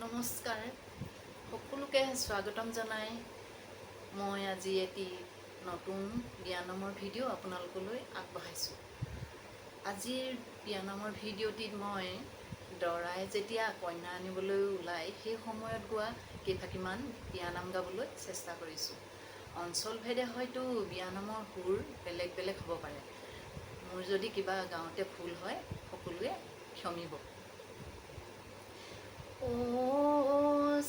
নমস্কাৰ, সকলোকে স্বাগতম জনাই মই আজি এটি নতুন বিয়ানামৰ ভিডিঅ' আপোনালোকলৈ আগবঢ়াইছোঁ। আজিৰ বিয়ানামৰ ভিডিঅ'টিত মই দৰাই যেতিয়া কইনা আনিবলৈ ওলাই সেই সময়ত গোৱা কেইফাঁকিমান বিয়ানাম গাবলৈ চেষ্টা কৰিছোঁ। অঞ্চলভেদে হয়তো বিয়ানামৰ সুৰ বেলেগ বেলেগ হ'ব পাৰে। মোৰ যদি কিবা গাওঁতে ভুল হয় সকলোৱে ক্ষমিব। ও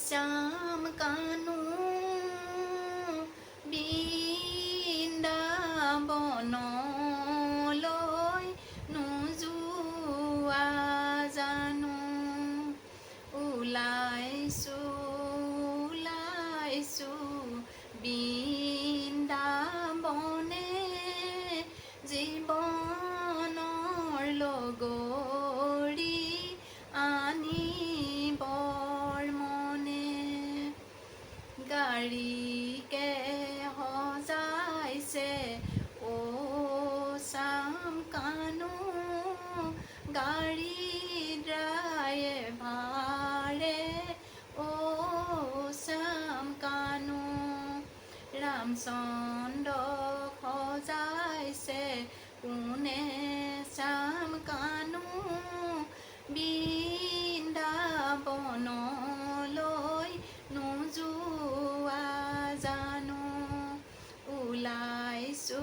শ্যাম কানু বৃন্দাবনলৈ নোযোৱা জানো, ওলাইছো বৃন্দাবনে জীৱনৰ লগৰী আনিবৰ মনে। গাড়ীকে সজাইছে ও শ্যাম কানু, গাড়ী ড্ৰাইভাৰে ও শ্যাম কানু। ৰামচন্দ্ৰক সজাইছে কোনে শ্যাম কানু, বৃন্দাবনলৈ নোযোৱা জানো, ওলাইছো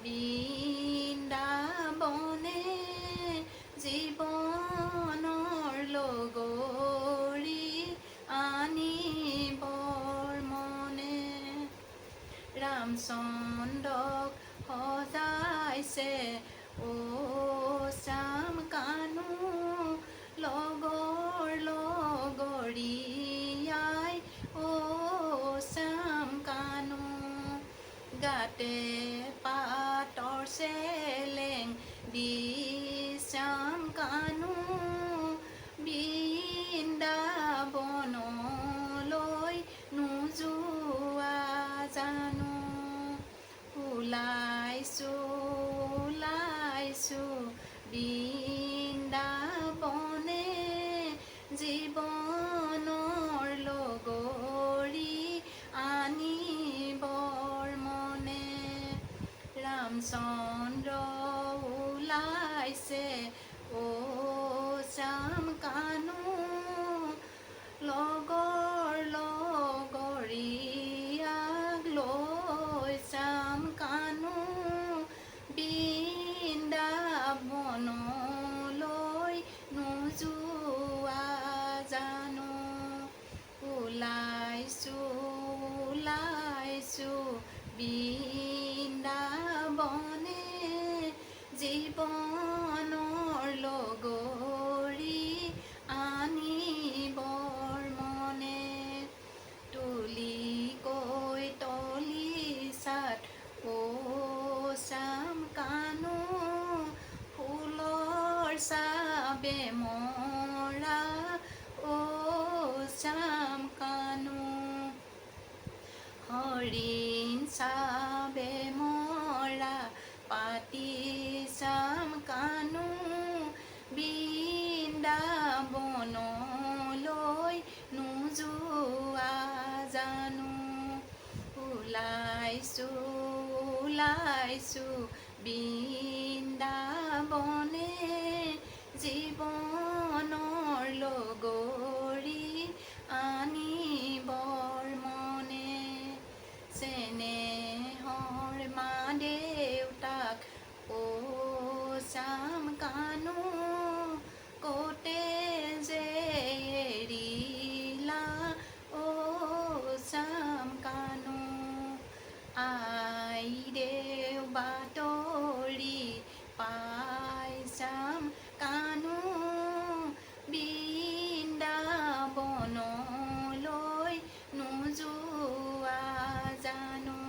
বৃন্দাবনে জীৱনৰ লগৰী আনিবৰ মনে। ৰামচন্দ্ৰক সজাইছে ও শ্যাম কানু, লগৰীয়াই ও শ্যাম কানু। গাতে পাতৰ চেলেং দি শ্যাম কানু, বৃন্দাবনলৈ নোযোৱা জানো, ওলাইছো বৃন্দাবনে জীৱনৰ লগৰী আনিবৰ মনে। ৰামচন্দ্ৰ ওলাইছে ও শ্যাম কানু, লগৰীয়াক লৈ শ্যাম কানু, বৃন্দাবনলৈ নোযোৱা জানো, ওলাইছো বৃন্দাবনে জীৱনৰ লগৰী আনিবৰ মনে। তুলিকৈ তলিছাত ও শ্যাম কানু, ফুলৰ চাবে মৰা ও শ্যাম কানু। হৰিণ চাবে মৰা পাতি শ্যাম কানু, বৃন্দাবনলৈ নোযোৱা জানো, ওলাইছো বৃন্দাবনে জীৱনৰ লগৰী আনিবৰ মনে। চেনেহৰ মা দেউতাক ও শ্যাম কানু, কতে যে এৰিলা ও শ্যাম কানু। আই দেউ বাতৰি পাই শ্যাম কানু, বৃন্দাবনলৈ নোযোৱা জানো,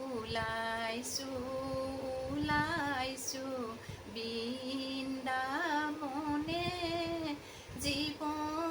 ওলাইছো বৃন্দাবনে জীৱন